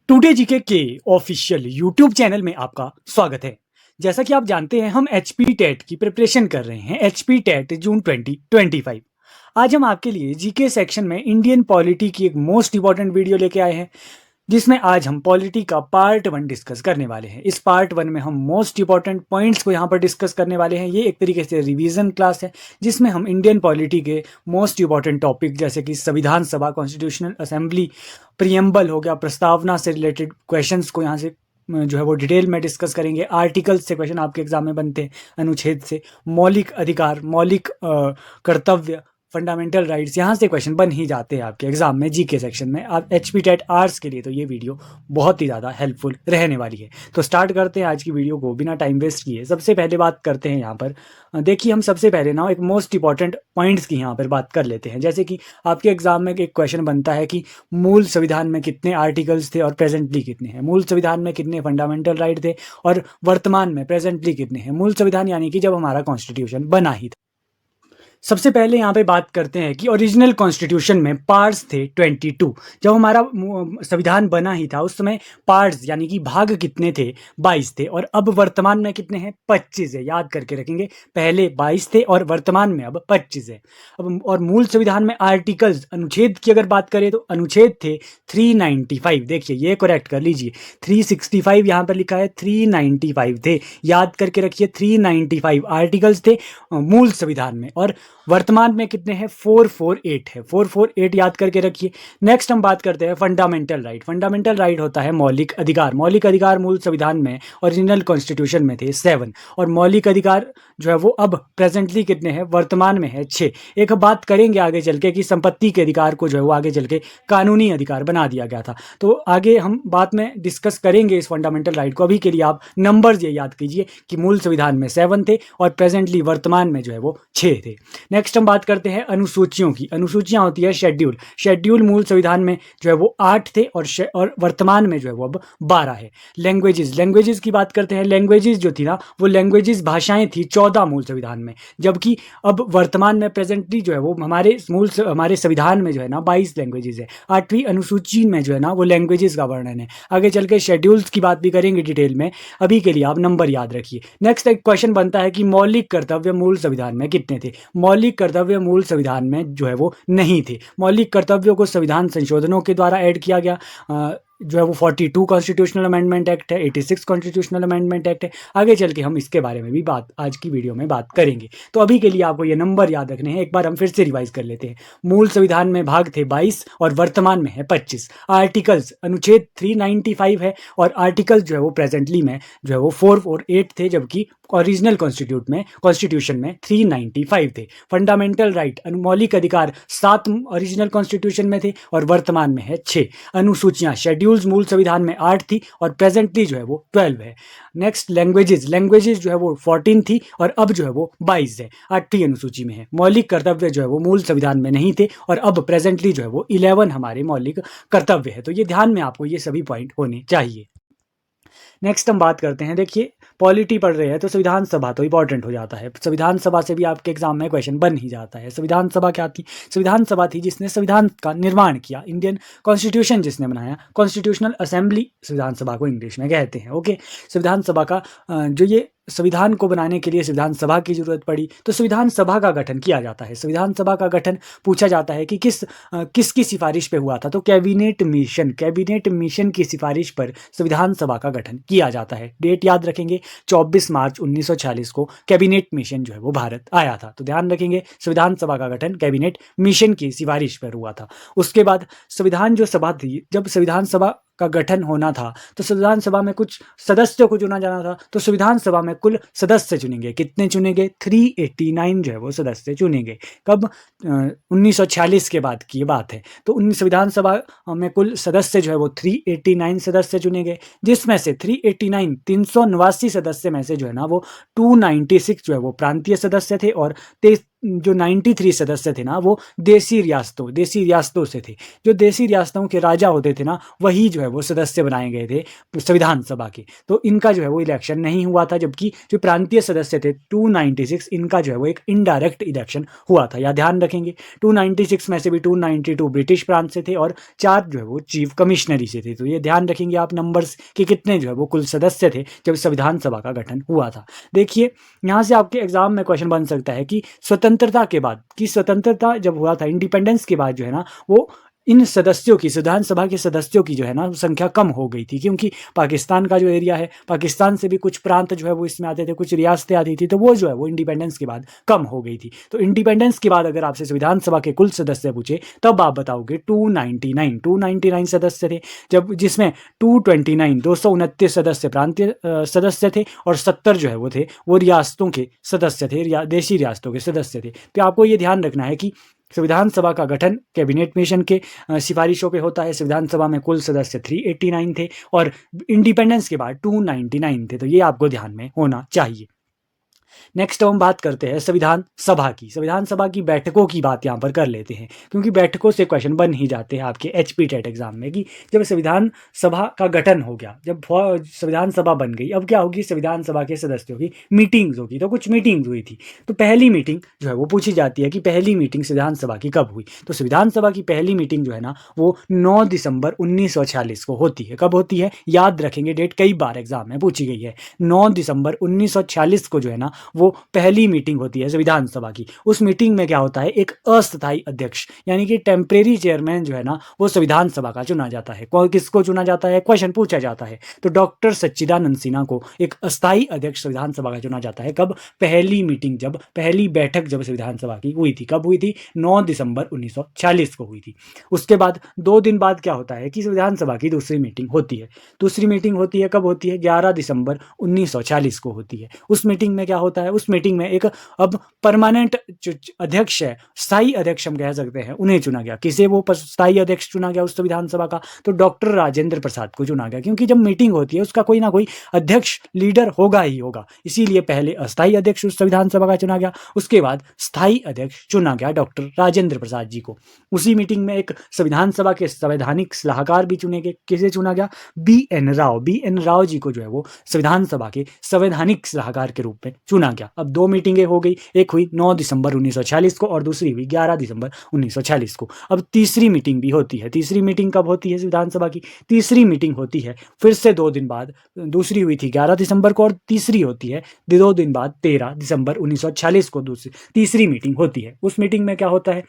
Today GK के official YouTube channel में आपका स्वागत है। जैसा कि आप जानते हैं हम एचपी टेट की प्रिपरेशन कर रहे हैं। एचपी टेट जून 2025। आज हम आपके लिए जीके सेक्शन में इंडियन पॉलिटी की एक मोस्ट इंपॉर्टेंट वीडियो लेके आए हैं, जिसमें आज हम पॉलिटी का पार्ट 1 डिस्कस करने वाले हैं। इस पार्ट 1 में हम मोस्ट इंपॉर्टेंट पॉइंट्स को यहाँ पर डिस्कस करने वाले हैं। ये एक तरीके से रिवीजन क्लास है, जिसमें हम इंडियन पॉलिटी के मोस्ट इंपॉर्टेंट टॉपिक जैसे कि संविधान सभा, कॉन्स्टिट्यूशनल असेंबली, प्रियम्बल हो गया, प्रस्तावना से रिलेटेड क्वेश्चंस को यहाँ से जो है वो डिटेल में डिस्कस करेंगे। आर्टिकल्स से क्वेश्चन आपके एग्जाम में बनते हैं, अनुच्छेद से, मौलिक अधिकार, मौलिक कर्तव्य, फंडामेंटल राइट्स, यहाँ से क्वेश्चन बन ही जाते हैं आपके एग्जाम में जीके सेक्शन में। आप एचपी टेट आर्ट्स के लिए तो ये वीडियो बहुत ही ज़्यादा हेल्पफुल रहने वाली है। तो स्टार्ट करते हैं आज की वीडियो को बिना टाइम वेस्ट किए। सबसे पहले बात करते हैं यहाँ पर, देखिए हम सबसे पहले ना एक मोस्ट इंपॉर्टेंट पॉइंट्स की यहाँ पर बात कर लेते हैं। जैसे कि आपके एग्जाम में एक क्वेश्चन बनता है कि मूल संविधान में कितने आर्टिकल्स थे और प्रेजेंटली कितने हैं। मूल संविधान में कितने फंडामेंटल राइट थे और वर्तमान में प्रेजेंटली कितने हैं। मूल संविधान यानी कि जब हमारा कॉन्स्टिट्यूशन बना ही था। सबसे पहले यहाँ पे बात करते हैं कि ओरिजिनल कॉन्स्टिट्यूशन में पार्ट्स थे 22। जब हमारा संविधान बना ही था उस समय पार्ट्स यानी कि भाग कितने थे, 22 थे, और अब वर्तमान में कितने हैं, 25 है। याद करके रखेंगे, पहले 22 थे और वर्तमान में अब 25 है। अब और मूल संविधान में आर्टिकल्स, अनुच्छेद की अगर बात करें तो अनुच्छेद थे 395। देखिए ये करेक्ट कर लीजिए, 365 यहाँ पर लिखा है, 395 थे। याद करके रखिए 395 आर्टिकल्स थे मूल संविधान में, और वर्तमान में कितने हैं, 448 है। 448 याद करके रखिए। नेक्स्ट हम बात करते हैं फंडामेंटल राइट। फंडामेंटल राइट होता है मौलिक अधिकार। मौलिक अधिकार मूल संविधान में, ओरिजिनल कॉन्स्टिट्यूशन में थे 7, और मौलिक अधिकार जो है वो अब प्रेजेंटली कितने हैं, वर्तमान में है 6। एक बात करेंगे आगे चल के कि संपत्ति के अधिकार को जो है वो आगे चल के कानूनी अधिकार बना दिया गया था, तो आगे हम बाद में डिस्कस करेंगे इस फंडामेंटल राइट को। अभी के लिए आप नंबर्स ये याद कीजिए कि मूल संविधान में 7 थे और प्रेजेंटली वर्तमान में जो है वो 6 थे। नेक्स्ट हम बात करते हैं अनुसूचियों की। अनुसूचियां होती है शेड्यूल। शेड्यूल मूल संविधान में जो है वो 8 थे और वर्तमान में जो है वो अब 12 है। लैंग्वेजेस, लैंग्वेजेस की बात करते हैं। लैंग्वेजेस जो थी ना वो लैंग्वेजेस, भाषाएं थी 14 मूल संविधान में, जबकि अब वर्तमान में प्रेजेंटली जो है वो हमारे संविधान में जो है ना 22 लैंग्वेजेस है। 8वीं अनुसूची में जो है ना वो लैंग्वेजेस का वर्णन है। आगे चल के शेड्यूल्स की बात भी करेंगे डिटेल में, अभी के लिए आप नंबर याद रखिए। नेक्स्ट एक क्वेश्चन बनता है कि मौलिक कर्तव्य मूल संविधान में कितने थे। मौलिक कर्तव्य मूल संविधान में जो है वो नहीं थे। मौलिक कर्तव्यों को संविधान संशोधनों के द्वारा ऐड किया गया, जो है वो 42 कॉन्स्टिट्यूशनल अमेंडमेंट एक्ट है, 86 कॉन्स्टिट्यूशनल अमेंडमेंट एक्ट है। आगे चल के हम इसके बारे में भी बात आज की वीडियो में बात करेंगे। तो अभी के लिए आपको ये नंबर याद रखने हैं। एक बार हम फिर से रिवाइज कर लेते हैं। मूल संविधान में भाग थे 22 और वर्तमान में है 25। आर्टिकल्स, अनुच्छेद 395 है और आर्टिकल्स जो है वो प्रेजेंटली में जो है वो 448 थे, जबकि ओरिजिनल कॉन्स्टिट्यूशन में 395 थे। फंडामेंटल राइट, मौलिक अधिकार 7 ओरिजिनल कॉन्स्टिट्यूशन में थे और वर्तमान में है 6। अनुसूचियां, शेड्यूल्स मूल संविधान में 8 थी और प्रेजेंटली जो है वो 12 है। नेक्स्ट लैंग्वेजेस, लैंग्वेजेस जो है वो 14 थी और अब जो है वो 22 है, 8वीं अनुसूची में है। मौलिक कर्तव्य जो है वो मूल संविधान में नहीं थे और अब प्रेजेंटली जो है वो 11 हमारे मौलिक कर्तव्य है। तो ये ध्यान में आपको ये सभी पॉइंट होने चाहिए। नेक्स्ट हम बात करते हैं, देखिए पॉलिटी पढ़ रहे हैं तो संविधान सभा तो इंपॉर्टेंट हो जाता है। संविधान सभा से भी आपके एग्जाम में क्वेश्चन बन ही जाता है। संविधान सभा क्या थी? संविधान सभा थी जिसने संविधान का निर्माण किया, इंडियन कॉन्स्टिट्यूशन जिसने बनाया। कॉन्स्टिट्यूशनल असेंबली संविधान सभा को इंग्लिश में कहते हैं। ओके, संविधान सभा का जो ये संविधान को बनाने के लिए संविधान सभा की जरूरत पड़ी, तो संविधान सभा का गठन किया जाता है। संविधान सभा का गठन पूछा जाता है कि किसकी सिफारिश पे हुआ था, तो कैबिनेट मिशन की सिफारिश पर संविधान सभा का गठन किया जाता है। डेट याद रखेंगे, 24 मार्च 1946 को कैबिनेट मिशन जो है वो भारत आया था। तो ध्यान रखेंगे संविधान सभा का गठन कैबिनेट मिशन की सिफारिश पर हुआ था। उसके बाद संविधान जो सभा थी, जब संविधान सभा का गठन होना था तो संविधान सभा में कुछ सदस्यों को चुना जाना था। तो संविधान सभा में कुल सदस्य चुनेंगे, कितने चुनेंगे, 389 जो है वो सदस्य चुनेंगे। कब? 1946 के बाद की बात है। तो संविधान सभा में कुल सदस्य जो है वो 389 सदस्य चुनेंगे, जिसमें से 389 सदस्य में से जो है ना वो 296 जो है वो प्रांतीय सदस्य थे और जो 93 सदस्य थे ना वो देसी रियासतों से थे। जो देसी रियासतों के राजा होते थे ना वही जो है वो सदस्य बनाए गए थे संविधान सभा के। तो इनका जो है वो इलेक्शन नहीं हुआ था, जबकि जो प्रांतीय सदस्य थे 296 इनका जो है वो एक इनडायरेक्ट इलेक्शन हुआ था। या ध्यान रखेंगे 296 में से भी 292 ब्रिटिश प्रांत से थे और 4 जो है वो चीफ कमिश्नरी से थे। तो ये ध्यान रखेंगे आप नंबर्स के कितने जो है वो कुल सदस्य थे जब संविधान सभा का गठन हुआ था। देखिए यहाँ से आपके एग्जाम में क्वेश्चन बन सकता है कि स्वतंत्रता के बाद, कि स्वतंत्रता जब हुआ था इंडिपेंडेंस के बाद जो है ना वो इन सदस्यों की, संविधान सभा के सदस्यों की जो है ना संख्या कम हो गई थी, क्योंकि पाकिस्तान का जो एरिया है, पाकिस्तान से भी कुछ प्रांत जो है वो इसमें आते थे, कुछ रियासतें आती थी, तो वो जो है वो इंडिपेंडेंस के बाद कम हो गई थी। तो इंडिपेंडेंस के बाद अगर आपसे संविधान सभा के कुल सदस्य पूछे तब आप बताओगे 299 सदस्य थे, जब जिसमें 229 सदस्य प्रांतीय सदस्य थे और 70 जो है वो थे वो रियासतों के सदस्य थे, देशी रियासतों के सदस्य थे। तो आपको ये ध्यान रखना है कि संविधान सभा का गठन कैबिनेट मिशन के सिफारिशों पे होता है। संविधान सभा में कुल सदस्य 389 थे और इंडिपेंडेंस के बाद 299 थे। तो ये आपको ध्यान में होना चाहिए। नेक्स्ट हम बात करते हैं संविधान सभा की। संविधान सभा की बैठकों की बात यहाँ पर कर लेते हैं, क्योंकि बैठकों से क्वेश्चन बन ही जाते हैं आपके HP टेट एग्जाम में कि जब संविधान सभा का गठन हो गया, जब संविधान सभा बन गई, अब क्या होगी, संविधान सभा के सदस्यों की मीटिंग्स होगी। तो कुछ मीटिंग्स हुई थी, तो पहली मीटिंग जो है वो पूछी जाती है कि पहली मीटिंग संविधान सभा की कब हुई। तो संविधान सभा की पहली मीटिंग जो है ना वो 9 दिसंबर 1946 को होती है। कब होती है, याद रखेंगे, डेट कई बार एग्जाम में पूछी गई है। 9 दिसंबर 1946 को जो है ना वो पहली मीटिंग होती है संविधान सभा की। उस मीटिंग में क्या होता है, एक अस्थायी अध्यक्ष यानी कि टेम्परेरी चेयरमैन जो है ना वो संविधान सभा का चुना जाता है। किसको चुना जाता है, क्वेश्चन पूछा जाता है। तो डॉक्टर सच्चिदानंद सिन्हा को एक अस्थायी अध्यक्ष संविधान सभा का चुना जाता है। कब, पहली मीटिंग, जब पहली बैठक जब संविधान सभा की हुई थी। कब हुई थी, 9 दिसंबर 1946 को हुई थी। उसके बाद 2 दिन बाद क्या होता है कि संविधान सभा की दूसरी मीटिंग होती है। दूसरी मीटिंग होती है, कब होती है, 11 दिसंबर 1946 को होती है। उस मीटिंग में क्या होता है, उस मीटिंग में एक अब परमानेंट जो अध्यक्ष है, स्थायी अध्यक्ष हम कह सकते हैं, उन्हें चुना गया। किसे वो स्थायी अध्यक्ष चुना गया उस संविधान सभा का, तो डॉक्टर राजेंद्र प्रसाद को चुना गया, क्योंकि जब मीटिंग होती है उसका कोई ना कोई अध्यक्ष लीडर होगा ही होगा, इसीलिए पहले अस्थायी अध्यक्ष उस संविधान सभा का चुना गया, उसके बाद स्थायी अध्यक्ष चुना गया डॉक्टर राजेंद्र प्रसाद जी को। उसी मीटिंग में एक संविधान सभा के संवैधानिक सलाहकार भी चुने गए। किसे चुना गया, BN राव जी को जो है वो संविधान सभा के संवैधानिक सलाहकार के रूप में चुना गया। अब 2 मीटिंगें हो गई, एक हुई 9 दिसंबर 1946 को और दूसरी हुई 11 दिसंबर 1946 को। अब तीसरी मीटिंग भी होती है। तीसरी मीटिंग कब होती है विधान सभा की, तीसरी मीटिंग होती है फिर से 2 दिन बाद। दूसरी हुई थी 11 दिसंबर को और तीसरी होती है 2 दिन बाद 13 दिसंबर 1946 को तीसरी मीटिंग होती है। उस मीटिंग में क्या होता है,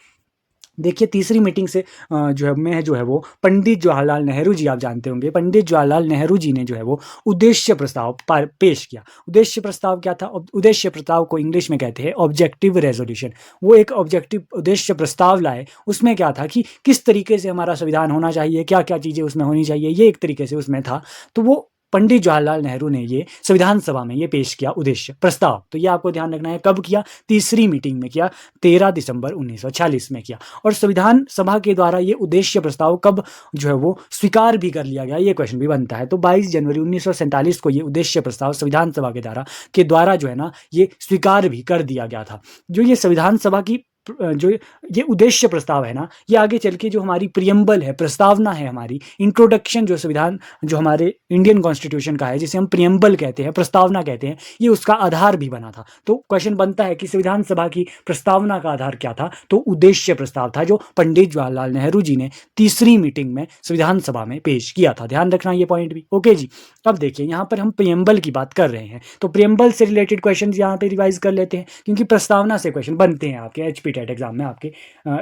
देखिए तीसरी मीटिंग से जो है वो पंडित जवाहरलाल नेहरू जी, आप जानते होंगे, पंडित जवाहरलाल नेहरू जी ने जो है वो उद्देश्य प्रस्ताव पेश किया। उद्देश्य प्रस्ताव क्या था, उद्देश्य प्रस्ताव को इंग्लिश में कहते हैं ऑब्जेक्टिव रेजोल्यूशन। वो एक ऑब्जेक्टिव उद्देश्य प्रस्ताव लाए। उसमें क्या था कि किस तरीके से हमारा संविधान होना चाहिए, क्या क्या चीज़ें उसमें होनी चाहिए, ये एक तरीके से उसमें था। तो वो पंडित जवाहरलाल नेहरू ने ये संविधान सभा में ये पेश किया उद्देश्य प्रस्ताव। तो ये आपको ध्यान रखना है, कब किया, तीसरी मीटिंग में किया, 13 दिसंबर 1946 में किया। और संविधान सभा के द्वारा ये उद्देश्य प्रस्ताव कब जो है वो स्वीकार भी कर लिया गया, ये क्वेश्चन भी बनता है। तो 22 जनवरी 1947 को ये उद्देश्य प्रस्ताव संविधान सभा के द्वारा जो है ना ये स्वीकार भी कर दिया गया था। जो ये संविधान सभा की जो ये उद्देश्य प्रस्ताव है ना, ये आगे चल के जो हमारी प्रियम्बल है, प्रस्तावना है, हमारी इंट्रोडक्शन जो संविधान जो हमारे इंडियन कॉन्स्टिट्यूशन का है, जिसे हम प्रियम्बल कहते हैं, प्रस्तावना कहते हैं, ये उसका आधार भी बना था। तो क्वेश्चन बनता है कि संविधान सभा की प्रस्तावना का आधार क्या था, तो उद्देश्य प्रस्ताव था जो पंडित जवाहरलाल नेहरू जी ने तीसरी मीटिंग में संविधान सभा में पेश किया था। ध्यान रखना ये पॉइंट भी। ओके जी, अब देखिए यहाँ पर हम प्रियम्बल की बात कर रहे हैं, तो प्रियम्बल से रिलेटेड क्वेश्चन यहाँ पे रिवाइज कर लेते हैं, क्योंकि प्रस्तावना से क्वेश्चन बनते हैं आपके HP टेट एग्जाम में, आपके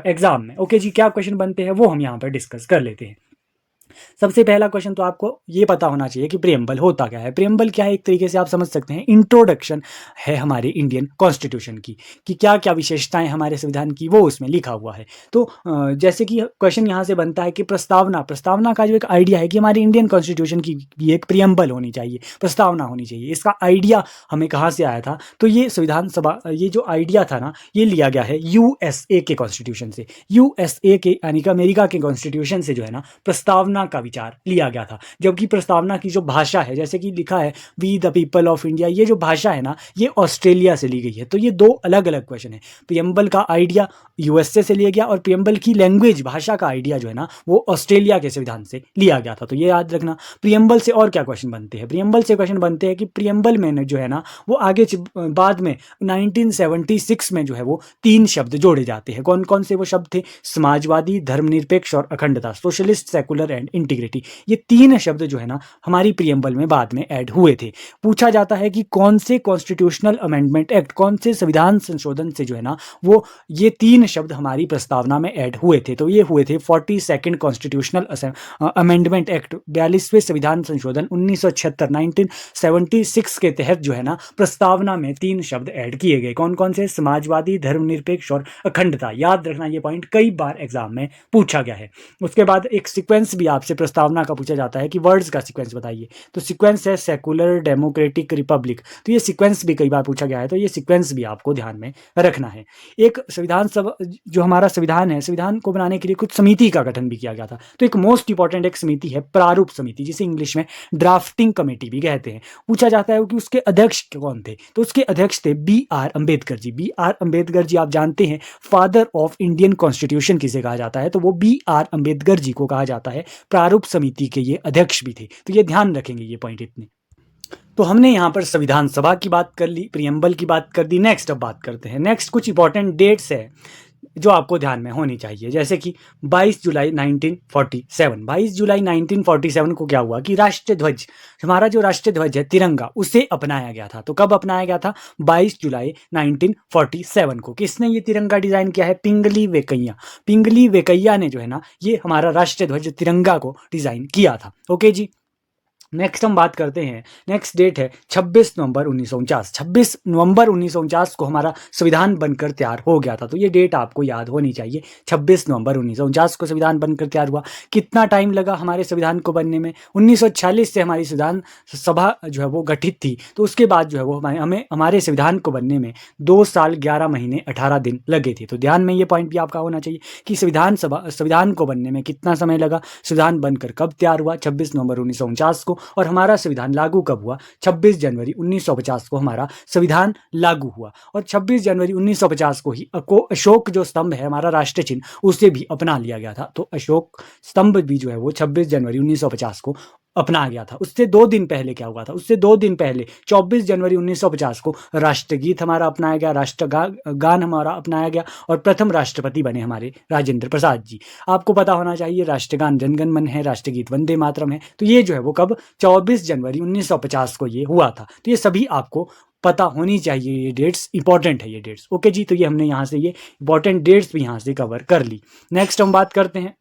एग्जाम में। ओके जी, क्या क्वेश्चन बनते हैं वो हम यहाँ पर डिस्कस कर लेते हैं। सबसे पहला क्वेश्चन तो आपको ये पता होना चाहिए कि प्रियम्बल होता क्या है। प्रियम्बल क्या है, एक तरीके से आप समझ सकते हैं इंट्रोडक्शन है हमारे इंडियन कॉन्स्टिट्यूशन की, कि क्या क्या विशेषताएं हमारे संविधान की वो उसमें लिखा हुआ है। तो जैसे कि क्वेश्चन यहाँ से बनता है कि प्रस्तावना का जो एक आइडिया है कि हमारी इंडियन कॉन्स्टिट्यूशन की भी एक प्रियम्बल होनी चाहिए, प्रस्तावना होनी चाहिए। इसका आइडिया हमें कहाँ से आया था, तो ये संविधान सभा, ये जो आइडिया था ना, ये लिया गया है USA के कॉन्स्टिट्यूशन से। USA के यानी कि अमेरिका के कॉन्स्टिट्यूशन से जो है ना प्रस्तावना प्रस्तावना का विचार लिया गया था। जबकि प्रस्तावना की जो भाषा है, जैसे कि लिखा है we the people of India, ये जो भाषा है ना, ये ऑस्ट्रेलिया से ली गई है। तो ये दो अलग अलग क्वेश्चन है। प्रियम्बल का आइडिया यूएसए से लिया गया और प्रियम्बल की लैंग्वेज, भाषा का आइडिया जो है ना, वो ऑस्ट्रेलिया के संविधान से लिया गया था। तो ये याद रखना। प्रियम्बल से और क्या क्वेश्चन बनते हैं? प्रियम्बल से क्वेश्चन बनते हैं कि प्रियम्बल में जो है ना, वो आगे बाद में 1976 में जो है वो 3 शब्द जोड़े जाते हैं। कौन कौन से वो शब्द थे? समाजवादी, धर्मनिरपेक्ष और अखंडता, सोशलिस्ट, सेकुलर एंड इंटीग्रिटी। ये 3 शब्द जो है ना हमारी प्रियम्बल में बाद में ऐड हुए थे। पूछा जाता है कि कौन से कॉन्स्टिट्यूशनल अमेंडमेंट एक्ट, कौन से संविधान संशोधन से जो है ना वो ये 3 शब्द हमारी प्रस्तावना में ऐड हुए थे। तो ये हुए थे 42nd कॉन्स्टिट्यूशनल अमेंडमेंट एक्ट, 42वें संविधान संशोधन 1976 1976 के तहत जो है ना प्रस्तावना में 3 शब्द ऐड किए गए। कौन कौन से? समाजवादी, धर्मनिरपेक्ष और अखंडता। याद रखना, ये पॉइंट कई बार एग्जाम में पूछा गया है। उसके बाद एक सीक्वेंस भी आपसे प्रस्तावना का पूछा जाता है कि वर्ड्स का सीक्वेंस बताइए। तो सीक्वेंस है सेकुलर, डेमोक्रेटिक, रिपब्लिक। तो ये सीक्वेंस भी कई बार पूछा गया है, तो ये सीक्वेंस भी आपको ध्यान में रखना है। एक संविधान सभा, जो हमारा संविधान है, संविधान को बनाने के लिए कुछ समिति का गठन भी किया गया था। तो एक मोस्ट इंपॉर्टेंट एक समिति है प्रारूप समिति, जिसे इंग्लिश में ड्राफ्टिंग कमेटी भी कहते हैं। पूछा जाता है कि उसके अध्यक्ष कौन थे? तो उसके अध्यक्ष थे B.R. अम्बेडकर जी। B.R. अम्बेडकर जी आप जानते हैं फादर ऑफ इंडियन कॉन्स्टिट्यूशन किसे कहा जाता है? तो वो B.R. अम्बेडकर जी को कहा जाता है। प्रारूप समिति के ये अध्यक्ष भी थे। तो ये ध्यान रखेंगे ये पॉइंट इतने। तो हमने यहाँ पर संविधान सभा की बात कर ली, प्रियम्बल की बात कर दी। नेक्स्ट अब बात करते हैं, नेक्स्ट कुछ इंपॉर्टेंट डेट्स है जो आपको ध्यान में होनी चाहिए। जैसे कि 22 जुलाई 1947, 22 जुलाई 1947 को क्या हुआ कि राष्ट्रीय ध्वज, हमारा जो राष्ट्रीय ध्वज है तिरंगा, उसे अपनाया गया था। तो कब अपनाया गया था? 22 जुलाई 1947 को। किसने ये तिरंगा डिजाइन किया है? पिंगली वेंकैया। पिंगली वेंकैया ने जो है ना ये हमारा राष्ट्रीय ध्वज तिरंगा को डिजाइन किया था। ओके जी। नेक्स्ट हम बात करते हैं, नेक्स्ट डेट है 26 नवंबर 1949। 26 नवंबर 1949 को हमारा संविधान बनकर तैयार हो गया था। तो ये डेट आपको याद होनी चाहिए। 26 नवंबर 1949 को संविधान बनकर तैयार हुआ। कितना टाइम लगा हमारे संविधान को बनने में? 1946 से हमारी संविधान सभा जो है वो गठित थी। तो उसके बाद जो है वो हमें हमारे संविधान को बनने में 2 साल 11 महीने 18 दिन लगे थे। तो ध्यान में ये पॉइंट भी आपका होना चाहिए कि संविधान को बनने में कितना समय लगा, संविधान बनकर कब तैयार हुआ? 26 नवंबर 1949 को। और हमारा संविधान लागू कब हुआ? 26 जनवरी 1950 को हमारा संविधान लागू हुआ। और 26 जनवरी 1950 को ही अशोक जो स्तंभ है हमारा राष्ट्रीय चिन्ह, उसे भी अपना लिया गया था। तो अशोक स्तंभ भी जो है वो 26 जनवरी 1950 को अपना गया था। उससे 2 दिन पहले क्या हुआ था? उससे 2 दिन पहले 24 जनवरी 1950 को राष्ट्रगीत हमारा अपनाया गया, राष्ट्रगान हमारा अपनाया गया और प्रथम राष्ट्रपति बने हमारे राजेंद्र प्रसाद जी। आपको पता होना चाहिए राष्ट्रगान जनगण मन है, राष्ट्रगीत वंदे मातरम है। तो ये जो है वो कब? 24 जनवरी 1950 को ये हुआ था। तो ये सभी आपको पता होनी चाहिए, ये डेट्स इंपॉर्टेंट है ये डेट्स। ओके जी। तो ये हमने यहाँ से ये इंपॉर्टेंट डेट्स भी यहाँ से कवर कर ली। नेक्स्ट हम बात करते हैं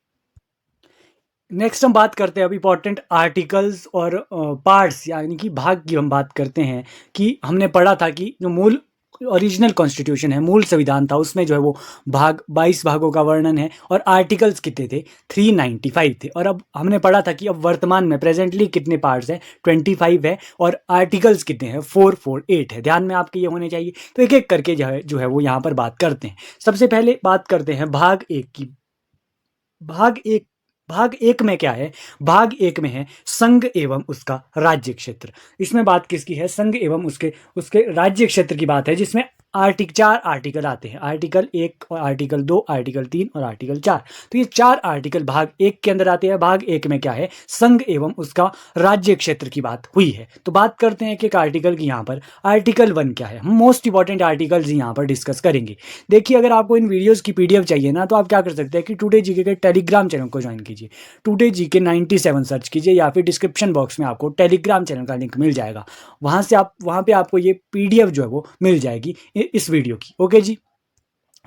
अब इंपॉर्टेंट आर्टिकल्स और पार्ट्स यानी कि भाग की हम बात करते हैं। कि हमने पढ़ा था कि जो मूल ओरिजिनल कॉन्स्टिट्यूशन है, मूल संविधान था, उसमें जो है वो 22 भागों का वर्णन है और आर्टिकल्स कितने थे? 395 थे। और अब हमने पढ़ा था कि अब वर्तमान में प्रेजेंटली कितने पार्ट्स हैं? 25 है और आर्टिकल्स कितने हैं? 448 है। ध्यान में आपके ये होने चाहिए। तो एक एक करके जो है वो यहाँ पर बात करते हैं। सबसे पहले बात करते हैं भाग 1 की। भाग एक में क्या है? भाग 1 में है संघ एवं उसका राज्य क्षेत्र। इसमें बात किसकी है? संघ एवं उसके राज्य क्षेत्र की बात है, जिसमें 4 आर्टिकल आते हैं। आर्टिकल 1 और आर्टिकल 2, आर्टिकल 3 और आर्टिकल 4। तो ये 4 आर्टिकल भाग 1 के अंदर आते हैं। भाग 1 में क्या है? संघ एवं उसका राज्य क्षेत्र की बात हुई है। तो बात करते हैं कि आर्टिकल की। यहाँ पर आर्टिकल 1 क्या है? हम मोस्ट इंपॉर्टेंट आर्टिकल्स यहाँ पर डिस्कस करेंगे। देखिए, अगर आपको इन वीडियोज़ की PDF चाहिए ना, तो आप क्या कर सकते हैं कि टुडे जीके के टेलीग्राम चैनल को ज्वाइन कीजिए। टुडे जीके 97 सर्च कीजिए या फिर डिस्क्रिप्शन बॉक्स में आपको टेलीग्राम चैनल का लिंक मिल जाएगा। वहाँ पे आपको ये PDF जो है वो मिल जाएगी इस वीडियो की। ओके जी।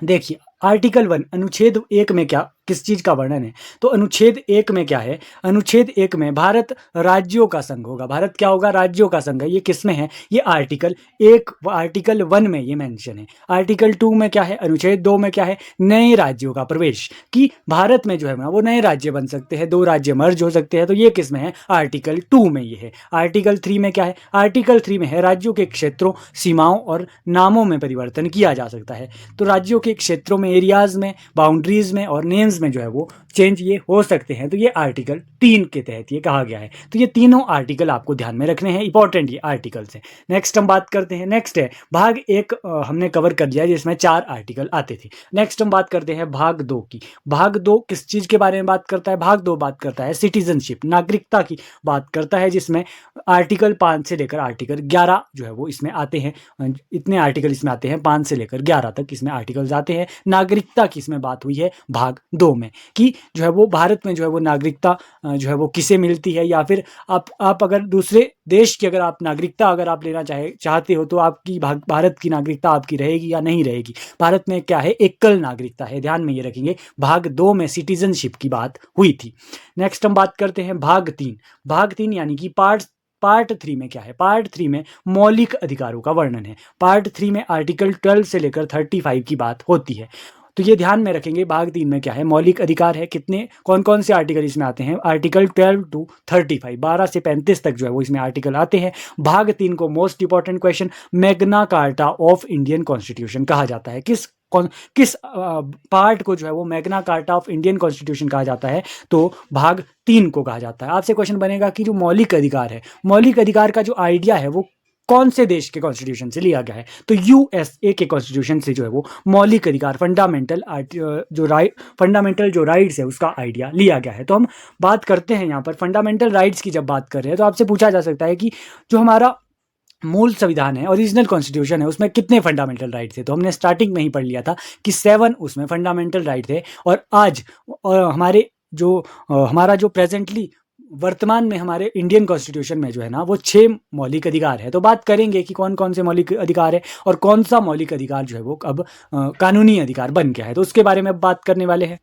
देखिए, आर्टिकल 1 अनुच्छेद 1 में क्या किस चीज़ का वर्णन है? तो अनुच्छेद 1 में क्या है? अनुच्छेद 1 में भारत राज्यों का संघ होगा। भारत क्या होगा? राज्यों का संघ है। ये किस में है? ये आर्टिकल 1 में ये मेंशन है। आर्टिकल 2 में क्या है? अनुच्छेद 2 में क्या है? नए राज्यों का प्रवेश, कि भारत में जो है ना वो नए राज्य बन सकते हैं, 2 राज्य मर्ज हो सकते हैं। तो ये किस में है? आर्टिकल 2 में ये है। आर्टिकल 3 में क्या है? आर्टिकल 3 में है राज्यों के क्षेत्रों, सीमाओं और नामों में परिवर्तन किया जा सकता है। तो राज्यों के क्षेत्रों में, एरियाज में, बाउंड्रीज में और नेम्स में जो है वो चेंज ये हो सकते हैं। तो ये आर्टिकल 3 के तहत ये कहा गया है। तो ये तीनों आर्टिकल आपको ध्यान में रखने हैं, इंपॉर्टेंट ये आर्टिकल्स हैं। नेक्स्ट हम बात करते हैं, नेक्स्ट है भाग 1 हमने कवर कर लिया जिसमें 4 आर्टिकल आते थे। नेक्स्ट हम बात करते हैं भाग 2 की। भाग 2 किस चीज़ के बारे में बात करता है? भाग 2 बात करता है सिटीजनशिप, नागरिकता की बात करता है, जिसमें आर्टिकल 5 से लेकर आर्टिकल 11 जो है वो इसमें आते हैं। इतने आर्टिकल इसमें आते हैं, 5 से लेकर 11 तक इसमें आर्टिकल्स आते हैं। नागरिकता की इसमें बात हुई है भाग 2 में कि जो है वो भारत में जो है वो नागरिकता जो है वो किसे मिलती है, या फिर आप अगर दूसरे देश की अगर आप नागरिकता अगर आप लेना चाहते हो तो आपकी भारत की नागरिकता आपकी रहेगी या नहीं रहेगी। भारत में क्या है, एकल नागरिकता है, ध्यान में ये रखेंगे। भाग 2 में सिटीजनशिप की बात हुई थी। नेक्स्ट हम बात करते हैं भाग 3। भाग 3 यानी कि पार्ट 3 में क्या है? पार्ट 3 में मौलिक अधिकारों का वर्णन है। पार्ट 3 में आर्टिकल 12 से लेकर 35 की बात होती है। तो ये ध्यान में रखेंगे, भाग 3 में क्या है, मौलिक अधिकार है। कितने कौन कौन से आर्टिकल इसमें आते हैं? आर्टिकल 12 टू 35, 12 से 35 तक जो है वो इसमें आर्टिकल आते हैं। भाग 3 को most important question Magna carta of Indian constitution कहा जाता है। किस पार्ट को जो है वो Magna carta of Indian constitution कहा जाता है? तो भाग 3 को कहा जाता है। आपसे क्वेश्चन बनेगा कि जो मौलिक अधिकार है, मौलिक अधिकार का जो आइडिया है वो कौन से देश के कॉन्स्टिट्यूशन से लिया गया है? तो यूएसए के कॉन्स्टिट्यूशन से जो है वो मौलिक अधिकार, फंडामेंटल जो राइट्स है उसका आइडिया लिया गया है। तो हम बात करते हैं यहाँ पर फंडामेंटल राइट्स की। जब बात कर रहे हैं तो आपसे पूछा जा सकता है कि जो हमारा मूल संविधान है, ओरिजिनल कॉन्स्टिट्यूशन है, उसमें कितने फंडामेंटल राइट थे? तो हमने स्टार्टिंग में ही पढ़ लिया था कि 7 उसमें फंडामेंटल राइट थे। और आज हमारा जो प्रेजेंटली वर्तमान में हमारे इंडियन कॉन्स्टिट्यूशन में जो है ना वो 6 मौलिक अधिकार है। तो बात करेंगे कि कौन कौन से मौलिक अधिकार है और कौन सा मौलिक अधिकार जो है वो अब कानूनी अधिकार बन गया है, तो उसके बारे में बात करने वाले हैं।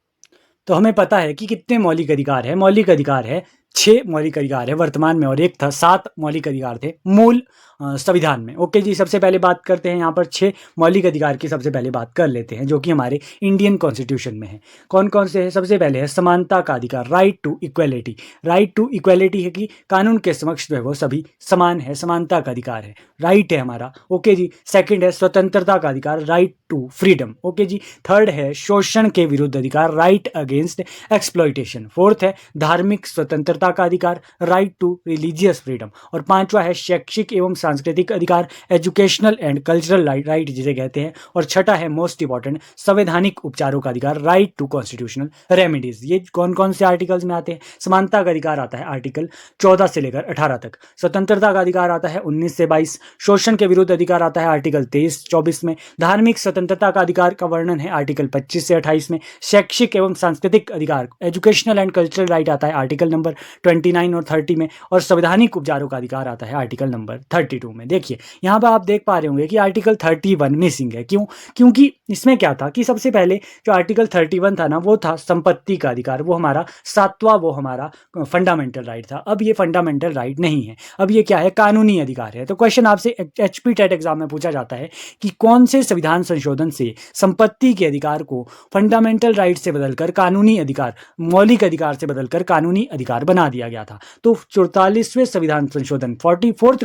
तो हमें पता है कि कितने मौलिक अधिकार है। मौलिक अधिकार है 6 मौलिक अधिकार है वर्तमान में, और एक था 7 मौलिक अधिकार थे मूल संविधान में। ओके जी, सबसे पहले बात करते हैं यहाँ पर 6 मौलिक अधिकार की। सबसे पहले बात कर लेते हैं जो कि हमारे इंडियन कॉन्स्टिट्यूशन में है। कौन कौन से हैं? सबसे पहले है समानता का अधिकार, right to equality. Right to equality है कि कानून के समक्ष जो है वो सभी समान है, समानता का अधिकार है, राइट है हमारा। ओके जी। सेकंड है स्वतंत्रता का अधिकार, right to freedom. Okay ji. Third है शोषण के विरुद्ध अधिकार, राइट अगेंस्ट एक्सप्लॉइटेशन। फोर्थ है धार्मिक स्वतंत्रता का अधिकार, राइट टू रिलीजियस फ्रीडम। और पांचवा है शैक्षिक एवं सांस्कृतिक अधिकार, एजुकेशनल एंड कल्चरल राइट जिसे कहते हैं। और छठा है मोस्ट इंपॉर्टेंट संवैधानिक उपचारों का अधिकार, राइट टू कॉन्स्टिट्यूशनल रेमेडीज। ये कौन कौन से आर्टिकल्स में आते हैं? समानता का अधिकार आता है आर्टिकल 14 से लेकर 18 तक। स्वतंत्रता का अधिकार आता है 19 से 22। शोषण के विरुद्ध अधिकार आता है आर्टिकल 23-24 में। धार्मिक स्वतंत्रता का अधिकार का वर्णन है आर्टिकल 25 से 28 में। शैक्षिक एवं सांस्कृतिक अधिकार, एजुकेशनल एंड कल्चरल राइट आता है आर्टिकल नंबर 29 और 30 में। और संवैधानिक उपचारों का अधिकार आता है आर्टिकल नंबर 32 में। देखिए यहाँ पर आप देख पा रहे होंगे कि आर्टिकल 31 मिसिंग है। क्यों? क्योंकि इसमें क्या था कि सबसे पहले जो आर्टिकल 31 था ना वो था संपत्ति का अधिकार, वो हमारा 7वां वो हमारा फंडामेंटल राइट था। अब ये फंडामेंटल राइट नहीं है, अब ये क्या है, कानूनी अधिकार है। तो क्वेश्चन आपसे एचपी टेट एग्जाम में पूछा जाता है कि कौन से संविधान संशोधन से संपत्ति के अधिकार को फंडामेंटल राइट से बदलकर कानूनी अधिकार, मौलिक अधिकार से बदलकर कानूनी अधिकार बना दिया गया था? तो 44वें संविधान संशोधन 44th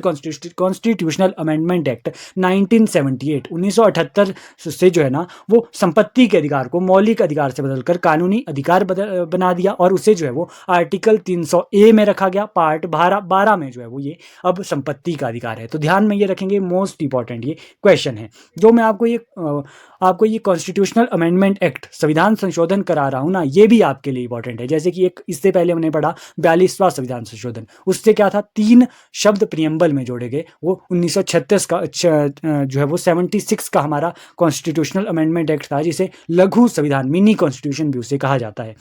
कॉन्स्टिट्यूशनल अमेंडमेंट एक्ट 1978 से जो है ना वो संपत्ति के अधिकार को मौलिक अधिकार से बदलकर कानूनी अधिकार बना दिया, और उसे जो है वो आर्टिकल 300A में रखा गया। पार्ट 12 में जो है वो ये अब संपत्ति का अधिकार है। तो ध्यान में ये रखेंगे, मोस्ट इंपॉर्टेंट ये क्वेश्चन है जो मैं आपको ये कॉन्स्टिट्यूशनल अमेंडमेंट एक्ट संविधान संशोधन करा रहा हूँ ना, ये भी आपके लिए इंपॉर्टेंट है। जैसे कि एक इससे पहले हमने पढ़ा 42वां संविधान संशोधन, उससे क्या था, 3 शब्द प्रियम्बल में जोड़े गए। वो 1936 का जो है वो 76 का हमारा कॉन्स्टिट्यूशनल अमेंडमेंट एक्ट था, जिसे लघु संविधान, मिनी कॉन्स्टिट्यूशन भी उसे कहा जाता है।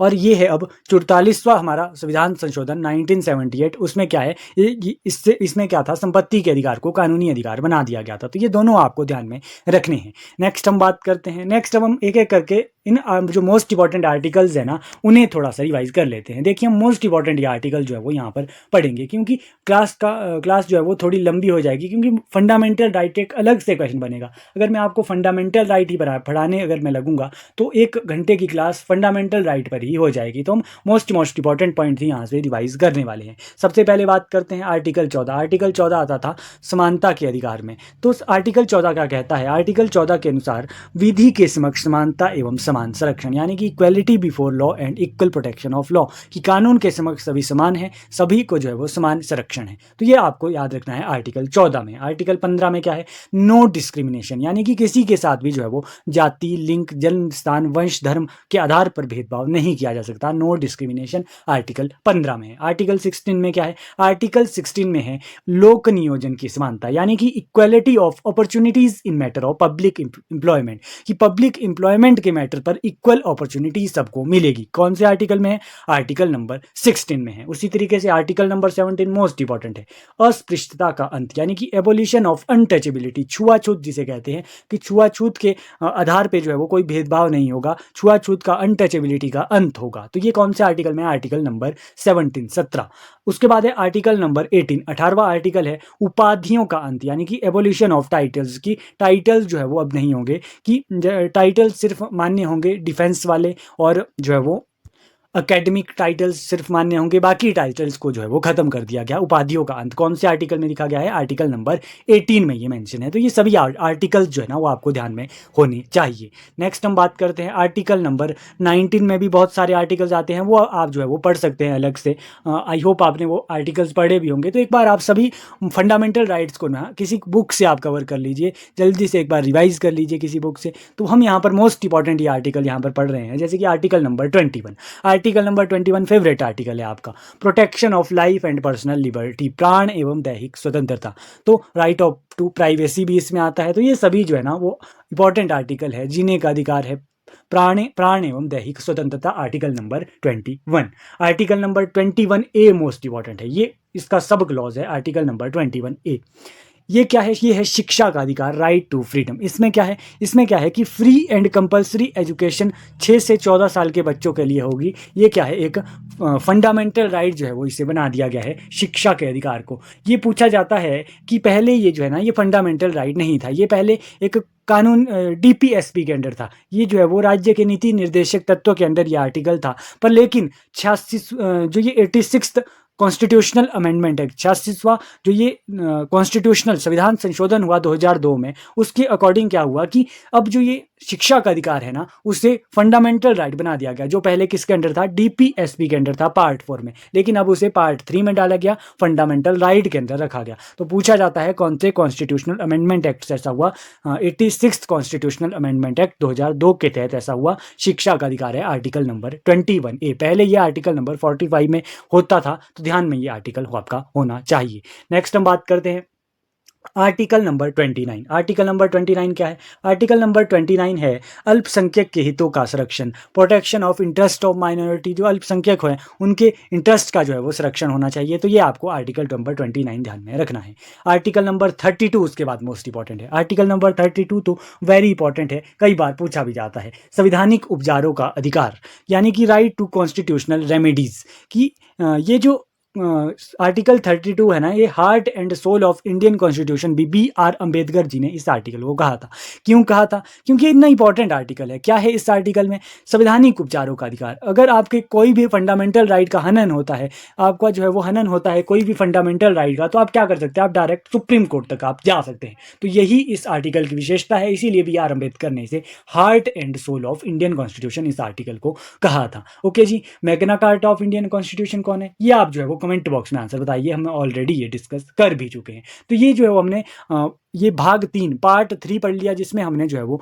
और ये है अब 44वां हमारा संविधान संशोधन 1978। उसमें क्या है, इसमें क्या था, संपत्ति के अधिकार को कानूनी अधिकार बना दिया गया था। तो ये दोनों आपको ध्यान में रखने हैं। नेक्स्ट हम बात करते हैं, नेक्स्ट हम एक एक करके इन जो मोस्ट इंपॉर्टेंट आर्टिकल्स है ना उन्हें थोड़ा सा रिवाइज कर लेते हैं। देखिए हम मोस्ट इंपॉर्टेंट ये आर्टिकल जो है वो यहाँ पर पढ़ेंगे, क्योंकि क्लास जो है वो थोड़ी लंबी हो जाएगी, क्योंकि फंडामेंटल राइट एक अलग से क्वेश्चन बनेगा। अगर मैं आपको फंडामेंटल राइट ही पढ़ाने अगर मैं लगूंगा तो 1 घंटे की क्लास फंडामेंटल राइट पॉइंट पर ही हो जाएगी। तो हम मोस्ट इंपॉर्टेंट पॉइंट ही यहाँ से रिवाइज करने वाले हैं। सबसे पहले बात करते हैं आर्टिकल 14। आर्टिकल 14 आता था समानता के अधिकार में। तो आर्टिकल 14 क्या कहता है? आर्टिकल 14 के अनुसार विधि के समक्ष समानता एवं समान संरक्षण, यानी कि equality before law and equal protection of law, कि कानून के समक्ष सभी समान है, सभी को जो है वो समान संरक्षण है। तो ये आपको याद रखना है आर्टिकल 14 में। आर्टिकल 15 में क्या है? नो डिस्क्रिमिनेशन, यानी कि किसी के साथ भी जो है वो जाति, लिंग, जन्म स्थान, वंश, धर्म के आधार पर भेदभाव नहीं किया जा सकता। नो डिस्क्रिमिनेशन आर्टिकल 15 में है। आर्टिकल 16 में क्या है? आर्टिकल 16 में है लोक नियोजन की समानता, यानी कि equality of opportunities in matter of public employment, कि पब्लिक एम्प्लॉयमेंट के मैटर पर इक्वल अपॉर्चुनिटी सबको मिलेगी। कौन से आर्टिकल में है? आर्टिकल नंबर 16 में है। उसी तरीके से आर्टिकल नंबर 17 मोस्ट इंपॉर्टेंट है, अस्पृश्यता का अंत, यानी कि एबोलिशन ऑफ अनटचेबिलिटी, छुआछूत जिसे कहते हैं, कि छुआछूत के आधार पे जो है वो कोई भेदभाव नहीं होगा, छुआछूत का, अनटचेबिलिटी का अंत होगा। तो ये कौन से आर्टिकल में? Article number 17। उसके बाद है आर्टिकल नंबर 18, 18वां आर्टिकल है उपाधियों का अंत, यानी कि एबोलिशन ऑफ टाइटल्स, की टाइटल्स जो है वो अब नहीं होंगे, कि टाइटल सिर्फ मान्य होंगे डिफेंस वाले, और जो है वो एकेडमिक टाइटल्स सिर्फ मान्य होंगे, बाकी टाइटल्स को जो है वो खत्म कर दिया गया। उपाधियों का अंत कौन से आर्टिकल में लिखा गया है? आर्टिकल नंबर 18 में ये मेंशन है। तो ये सभी आर्टिकल्स जो है ना वो आपको ध्यान में होने चाहिए। नेक्स्ट हम बात करते हैं आर्टिकल नंबर 19 में भी बहुत सारे आर्टिकल्स आते हैं, वो आप जो है वो पढ़ सकते हैं अलग से। आई होप आपने वो आर्टिकल्स पढ़े भी होंगे। तो एक बार आप सभी फंडामेंटल राइट्स को ना किसी बुक से आप कवर कर लीजिए, जल्दी से एक बार रिवाइज कर लीजिए किसी बुक से। तो हम यहाँ पर मोस्ट इंपॉर्टेंट ये आर्टिकल यहाँ पर पढ़ रहे हैं, जैसे कि article number 21। Article number 21 favourite article है आपका, protection of life and personal liberty, प्राण एवं दैहिक स्वतंत्रता। तो राइट ऑफ टू प्राइवेसी भी इसमें आता है। तो ये सभी जो है ना वो इंपॉर्टेंट आर्टिकल है। जीने का अधिकार है, प्राण एवं दैहिक स्वतंत्रता, article number 21। Article number 21A most important है, ये इसका सब क्लॉज है। आर्टिकल नंबर 21A ये क्या है? ये है शिक्षा का अधिकार, राइट टू फ्रीडम। इसमें क्या है? इसमें क्या है कि फ्री एंड कंपलसरी एजुकेशन 6 से 14 साल के बच्चों के लिए होगी। ये क्या है? एक फंडामेंटल राइट जो है वो इसे बना दिया गया है, शिक्षा के अधिकार को। ये पूछा जाता है कि पहले ये जो है ना ये फंडामेंटल राइट नहीं था, ये पहले एक कानून डीपीएसपी के अंडर था। ये जो है वो राज्य के नीति निर्देशक तत्वों के अंडर ये आर्टिकल था। पर लेकिन 86 जो ये 86th कॉन्स्टिट्यूशनल अमेंडमेंट है, 86वां जो ये कॉन्स्टिट्यूशनल संविधान संशोधन हुआ 2002 में, उसके अकॉर्डिंग क्या हुआ कि अब जो ये शिक्षा का अधिकार है ना उसे फंडामेंटल राइट बना दिया गया, जो पहले किसके अंडर था? डीपीएसपी के अंडर था, पार्ट 4 में, लेकिन अब उसे पार्ट 3 में डाला गया, फंडामेंटल राइट के अंदर रखा गया। तो पूछा जाता है कौन से कॉन्स्टिट्यूशनल अमेंडमेंट एक्ट से ऐसा हुआ? 86th कॉन्स्टिट्यूशनल अमेंडमेंट एक्ट 2002 के तहत ऐसा हुआ। शिक्षा का अधिकार है आर्टिकल नंबर 21A। पहले ये आर्टिकल नंबर 45 में होता था, तो ध्यान में ये आर्टिकल आपका होना चाहिए। नेक्स्ट हम बात करते हैं आर्टिकल नंबर 29। आर्टिकल नंबर 29 क्या है? आर्टिकल नंबर 29 है अल्पसंख्यक के हितों का संरक्षण, protection of interest of minority. जो अल्पसंख्यक है उनके इंटरेस्ट का जो है वो संरक्षण होना चाहिए। तो ये आपको आर्टिकल नंबर 29 ध्यान में रखना है। आर्टिकल नंबर 32 उसके बाद मोस्ट इंपॉर्टेंट है। आर्टिकल नंबर 32 तो वेरी इंपॉर्टेंट है, कई बार पूछा भी जाता है। संवैधानिक उपचारों का अधिकार, यानी कि राइट टू कॉन्स्टिट्यूशनल रेमेडीज, की ये जो आर्टिकल 32 है ना, ये heart and soul of Indian constitution BR Ambedkar ji ने इस आर्टिकल को कहा था। क्यों कहा था? क्योंकि इतना इंपॉर्टेंट आर्टिकल है। क्या है इस आर्टिकल में? संवैधानिक उपचारों का अधिकार। अगर आपके कोई भी फंडामेंटल राइट का हनन होता है, आपका जो है वो हनन होता है कोई भी फंडामेंटल राइट का, तो आप क्या कर सकते हैं? आप डायरेक्ट सुप्रीम कोर्ट तक आप जा सकते हैं। तो यही इस आर्टिकल की विशेषता है, इसीलिए BR अम्बेडकर ने इसे heart and soul of Indian constitution इस आर्टिकल को कहा था। Okay ji, magna carta of Indian constitution कौन है? ये आप जो है वो कमेंट बॉक्स में आंसर बताइए, हम ऑलरेडी ये डिस्कस कर भी चुके हैं। तो ये जो है वो हमने ये भाग 3 पार्ट 3 पढ़ लिया, जिसमें हमने जो है वो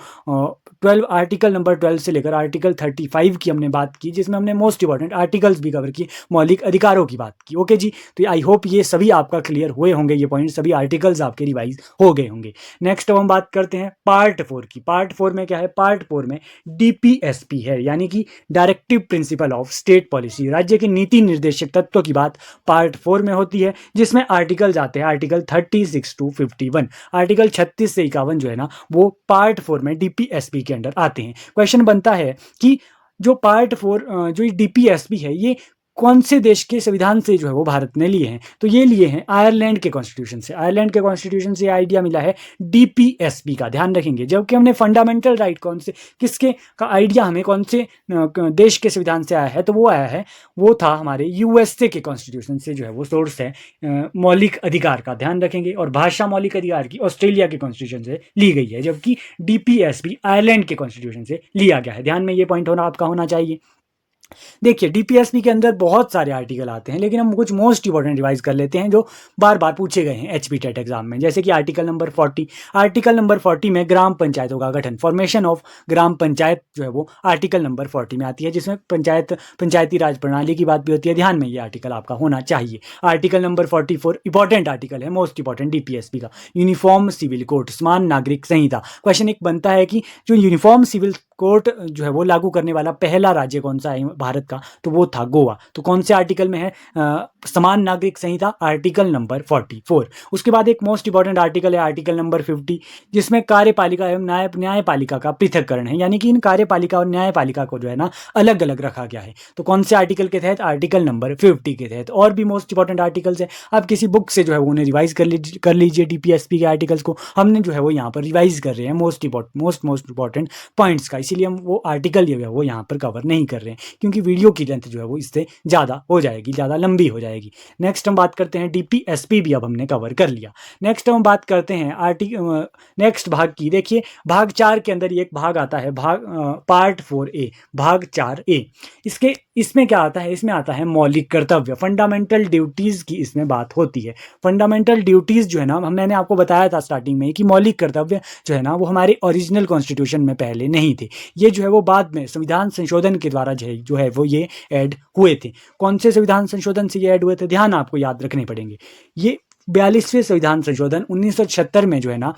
12 आर्टिकल नंबर 12 से लेकर आर्टिकल 35 की हमने बात की, जिसमें हमने मोस्ट इंपॉर्टेंट आर्टिकल्स भी कवर किए, मौलिक अधिकारों की बात की। ओके जी, तो आई होप ये सभी आपका क्लियर हुए होंगे, ये पॉइंट सभी आर्टिकल्स आपके रिवाइज हो गए होंगे। नेक्स्ट अब हम बात करते हैं पार्ट 4 की। पार्ट 4 में क्या है? पार्ट 4 में DPSP है, यानी कि directive principle of state policy, राज्य के नीति निर्देशक तत्वों की बात पार्ट 4 में होती है, जिसमें आर्टिकल्स आते हैं आर्टिकल 36 to 51। आर्टिकल 36 से 51 जो है ना वो पार्ट 4 में DPSP के अंडर आते हैं। क्वेश्चन बनता है कि जो पार्ट 4 जो DPSP है ये कौन से देश के संविधान से जो है वो भारत ने लिए हैं, तो ये लिए हैं आयरलैंड के कॉन्स्टिट्यूशन से। आयरलैंड के कॉन्स्टिट्यूशन से आइडिया मिला है डीपीएसपी का, ध्यान रखेंगे। जबकि हमने फंडामेंटल राइट कौन से किसके का आइडिया हमें कौन से देश के संविधान से आया है, तो वो आया है, वो था हमारे यूएसए के कॉन्स्टिट्यूशन से जो है वो सोर्स है मौलिक अधिकार का, ध्यान रखेंगे। और भाषा मौलिक अधिकार की ऑस्ट्रेलिया के कॉन्स्टिट्यूशन से ली गई है, जबकि डीपीएसपी आयरलैंड के कॉन्स्टिट्यूशन से लिया गया है। ध्यान में ये पॉइंट होना आपका होना चाहिए। देखिए डीपीएसपी के अंदर बहुत सारे आर्टिकल आते हैं, लेकिन हम कुछ मोस्ट इंपॉर्टेंट रिवाइज कर लेते हैं जो बार बार पूछे गए हैं एचपी टेट एग्जाम में। जैसे कि आर्टिकल नंबर 40, आर्टिकल नंबर 40 में ग्राम पंचायतों का गठन, फॉर्मेशन ऑफ ग्राम पंचायत जो है वो आर्टिकल नंबर 40 में आती है, जिसमें पंचायती राज प्रणाली की बात भी होती है। ध्यान में ये आर्टिकल आपका होना चाहिए। आर्टिकल नंबर 44 इंपॉर्टेंट आर्टिकल है, मोस्ट इंपॉर्टेंट डीपीएसपी का, यूनिफॉर्म सिविल कोड, समान नागरिक संहिता। क्वेश्चन एक बनता है कि जो यूनिफॉर्म सिविल कोर्ट जो है वो लागू करने वाला पहला राज्य कौन सा है भारत का, तो वो था गोवा। तो कौन से आर्टिकल में है समान नागरिक संहिता, आर्टिकल नंबर 44। उसके बाद एक मोस्ट इंपॉर्टेंट आर्टिकल है आर्टिकल नंबर 50, जिसमें कार्यपालिका एवं न्यायपालिका का पृथककरण है, यानी कि इन कार्यपालिका और न्यायपालिका को जो है ना अलग अलग रखा गया है। तो कौन से आर्टिकल के तहत, आर्टिकल नंबर 50 के तहत। और भी मोस्ट इंपॉर्टेंट आर्टिकल्स है, आप किसी बुक से जो है वो उन्हें रिवाइज कर लीजिए डीपीएसपी के आर्टिकल्स को। हमने जो है वो यहाँ पर रिवाइज कर रहे हैं मोस्ट इंपॉर्टेंट पॉइंट्स का, इसीलिए हम वो आर्टिकल जो है वो यहाँ पर कवर नहीं कर रहे हैं, क्योंकि वीडियो की लेंथ जो है वो इससे ज़्यादा हो जाएगी, ज़्यादा लंबी हो जाएगी। नेक्स्ट हम बात करते हैं डीपीएसपी भी अब हमने कवर कर लिया। नेक्स्ट हम बात करते हैं नेक्स्ट भाग की। देखिए भाग 4 के अंदर एक भाग आता है, पार्ट 4A, भाग 4A। इसमें क्या आता है, इसमें आता है मौलिक कर्तव्य, फंडामेंटल ड्यूटीज की इसमें बात होती है। फंडामेंटल ड्यूटीज जो है ना, मैंने आपको बताया था स्टार्टिंग में कि मौलिक कर्तव्य जो है ना वो हमारे ओरिजिनल कॉन्स्टिट्यूशन में पहले नहीं थे, ये जो है वो बाद में संविधान संशोधन के द्वारा जो है वो ये ऐड हुए थे। कौन से संविधान संशोधन से ये ऐड हुए थे, ध्यान आपको याद रखने पड़ेंगे। ये 42वें संविधान संशोधन 1976 में जो है ना,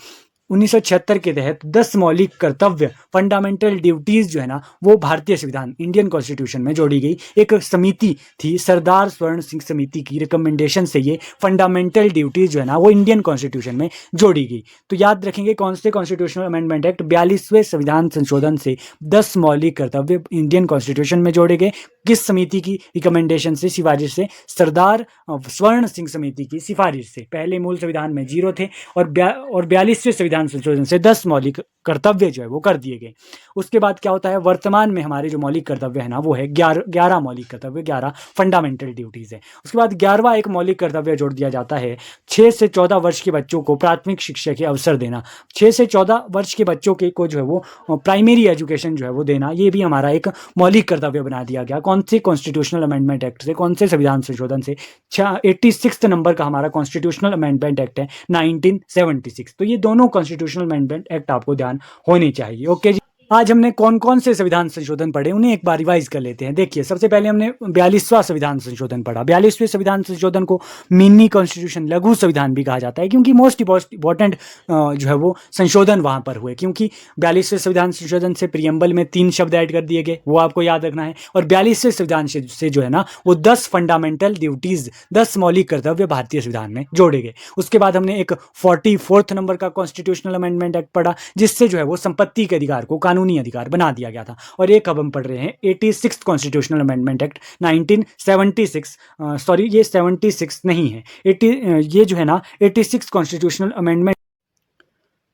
1976 के तहत 10 मौलिक कर्तव्य, फंडामेंटल ड्यूटीज जो है ना वो भारतीय संविधान इंडियन कॉन्स्टिट्यूशन में जोड़ी गई। एक समिति थी, सरदार स्वर्ण सिंह समिति की रिकमेंडेशन से ये फंडामेंटल ड्यूटीज जो है ना वो इंडियन कॉन्स्टिट्यूशन में जोड़ी गई। तो याद रखेंगे कौन से कॉन्स्टिट्यूशनल अमेंडमेंट एक्ट 42वें संविधान संशोधन से 10 मौलिक कर्तव्य इंडियन कॉन्स्टिट्यूशन में जोड़े गए। किस समिति की रिकमेंडेशन से, सिफारिश से, सरदार स्वर्ण सिंह समिति की सिफारिश से। पहले मूल संविधान में 0 थे और 42वें संविधान संशोधन से 10 मौलिक कर्तव्य जो है वो कर दिए गए। उसके बाद क्या होता है, वर्तमान में हमारे जो मौलिक कर्तव्य है ना वो है 11 मौलिक कर्तव्य, 11 फंडामेंटल ड्यूटीज है। उसके बाद 11वां एक मौलिक कर्तव्य जोड़ दिया जाता है, 6 से 14 वर्ष के बच्चों को प्राथमिक शिक्षा के अवसर देना। 6 से 14 वर्ष के बच्चों के को जो है वो प्राइमरी एजुकेशन जो है वो देना, ये भी हमारा एक मौलिक कर्तव्य बना दिया गया। कौन से कॉन्स्टिट्यूशनल अमेंडमेंट एक्ट से, कौन से संविधान संशोधन से, 86 नंबर का हमारा कॉन्स्टिट्यूशनल अमेंडमेंट एक्ट है 1976। तो ये दोनों कॉन्स्टिट्यूशनल अमेंडमेंट एक्ट आपको ध्यान होनी चाहिए। ओके जी, आज हमने कौन कौन से संविधान संशोधन पढ़े उन्हें एक बार रिवाइज कर लेते हैं। देखिए सबसे पहले हमने 42वां संविधान संशोधन पढ़ा। 42वें संविधान संशोधन को मिनी कॉन्स्टिट्यूशन, लघु संविधान भी कहा जाता है, क्योंकि मोस्ट इंपॉर्टेंट जो है वो संशोधन वहां पर हुए, क्योंकि 42वें संविधान संशोधन से प्रियम्बल में 3 शब्द ऐड कर दिए गए, वो आपको याद रखना है। और 42वें संविधान से जो है ना वो 10 फंडामेंटल ड्यूटीज, 10 मौलिक कर्तव्य भारतीय संविधान में जोड़े गए। उसके बाद हमने एक 44 नंबर का कॉन्स्टिट्यूशनल अमेंडमेंट एक्ट पढ़ा, जिससे जो है वो संपत्ति के अधिकार को कानूनी अधिकार बना दिया गया था। और एक अब हम पढ़ रहे हैं 86 कॉन्स्टिट्यूशनल अमेंडमेंट एक्ट 1976, सॉरी ये 76 नहीं है, ये जो है ना 86 कॉन्स्टिट्यूशनल अमेंडमेंट,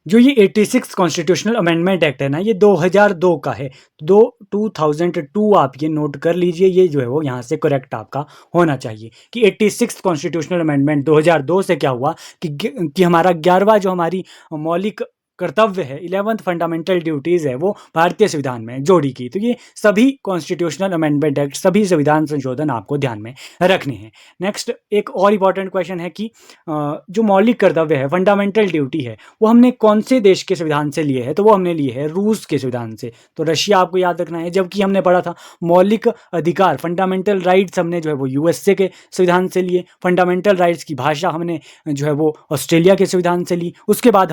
जो ये 86 कॉन्स्टिट्यूशनल अमेंडमेंट एक्ट है ना ये 2002 का है। 2002 आप ये नोट कर लीजिए, ये जो है वो यहाँ से करेक्ट आपका होना चाहिए कि 86 कॉन्स्टिट्यूशनल अमेंडमेंट 2002 से क्या हुआ कि हमारा 11वां जो हमारी मौलिक कर्तव्य है, 11th फंडामेंटल ड्यूटीज है, वो भारतीय संविधान में जोड़ी की। तो ये सभी कॉन्स्टिट्यूशनल अमेंडमेंट एक्ट, सभी संविधान संशोधन आपको ध्यान में रखने हैं। नेक्स्ट एक और इंपॉर्टेंट क्वेश्चन है कि जो मौलिक कर्तव्य है, फंडामेंटल ड्यूटी है, वो हमने कौन से देश के संविधान से लिए है, तो वो हमने लिए है रूस के संविधान से। तो रशिया आपको याद रखना है। जबकि हमने पढ़ा था मौलिक अधिकार, फंडामेंटल राइट्स हमने जो है वो यूएसए के संविधान से लिए। फंडामेंटल राइट्स की भाषा हमने जो है वो ऑस्ट्रेलिया के संविधान से ली। उसके बाद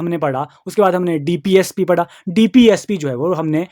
हमने डीपीएसपी पढ़ा। डीपीएसपी जो है वो हमने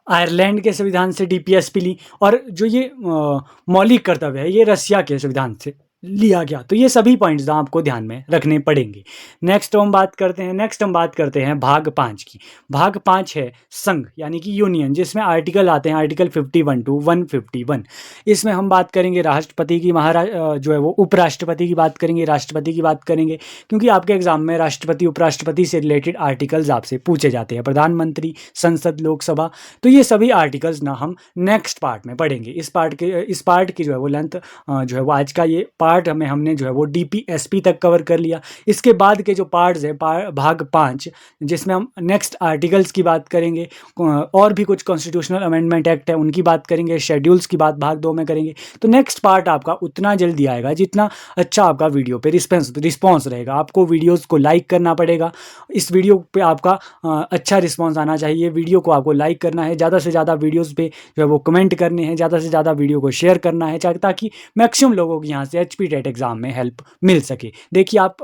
आयरलैंड के संविधान से डीपीएसपी ली। और जो ये मौलिक कर्तव्य है ये रशिया के संविधान से लिया गया। तो ये सभी पॉइंट्स आपको ध्यान में रखने पड़ेंगे। नेक्स्ट हम बात करते हैं भाग 5 की। भाग 5 है संघ यानी कि यूनियन, जिसमें आर्टिकल आते हैं आर्टिकल 51 टू 151। इसमें हम बात करेंगे राष्ट्रपति की, जो है वो उपराष्ट्रपति की बात करेंगे, राष्ट्रपति की बात करेंगे, क्योंकि आपके एग्जाम में राष्ट्रपति उपराष्ट्रपति से रिलेटेड आर्टिकल्स आपसे पूछे जाते हैं। प्रधानमंत्री, संसद, लोकसभा, तो ये सभी आर्टिकल्स ना हम नेक्स्ट पार्ट में पढ़ेंगे। इस पार्ट की जो है वो लेंथ जो है वो आज का ये पार्ट हमने जो है वो DPSP तक कवर कर लिया। इसके बाद के जो पार्ट्स है भाग 5, जिसमें हम नेक्स्ट आर्टिकल्स की बात करेंगे, और भी कुछ कॉन्स्टिट्यूशनल अमेंडमेंट एक्ट है उनकी बात करेंगे, शेड्यूल्स की बात भाग 2 में करेंगे। तो नेक्स्ट पार्ट आपका उतना जल्दी आएगा जितना अच्छा आपका वीडियो पे रिस्पॉन्स रहेगा। आपको वीडियोज़ को लाइक करना पड़ेगा। इस वीडियो पे आपका अच्छा रिस्पॉन्स आना चाहिए। वीडियो को आपको लाइक करना है, ज़्यादा से ज़्यादा वीडियोज़ पे जो है वो कमेंट करने हैं, ज़्यादा से ज़्यादा वीडियो को शेयर करना है, ताकि मैक्सिमम लोगों की यहाँ से HP टेट एग्ज़ाम में हेल्प मिल सके। देखिए आप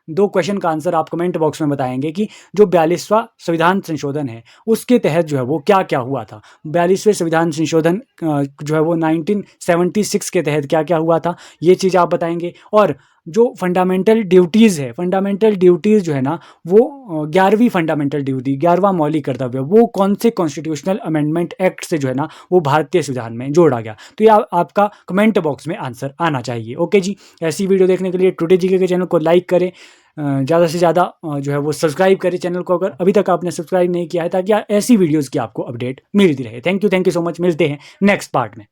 2 क्वेश्चन का आंसर आप कमेंट बॉक्स में बताएंगे कि जो 42वां संविधान संशोधन है उसके तहत जो है वो क्या क्या हुआ था। 42वें संविधान संशोधन जो है वो 1976 के तहत क्या क्या हुआ था, ये चीज़ आप बताएंगे। और जो फंडामेंटल ड्यूटीज़ है, फंडामेंटल ड्यूटीज़ जो है ना वो 11वीं फंडामेंटल ड्यूटी, 11वां मौलिक कर्तव्य, वो कौन से कॉन्स्टिट्यूशनल अमेंडमेंट एक्ट से जो है ना वो भारतीय संविधान में जोड़ा गया। तो ये आपका कमेंट बॉक्स में आंसर आना चाहिए। ओके जी, ऐसी वीडियो देखने के लिए टुडे जीके के चैनल को लाइक करें, ज़्यादा से ज़्यादा जो है वो सब्सक्राइब करें चैनल को अगर अभी तक आपने सब्सक्राइब नहीं किया है, ताकि ऐसी वीडियोज़ की आपको अपडेट मिलती रहे। Thank you so much. मिलते हैं नेक्स्ट पार्ट में।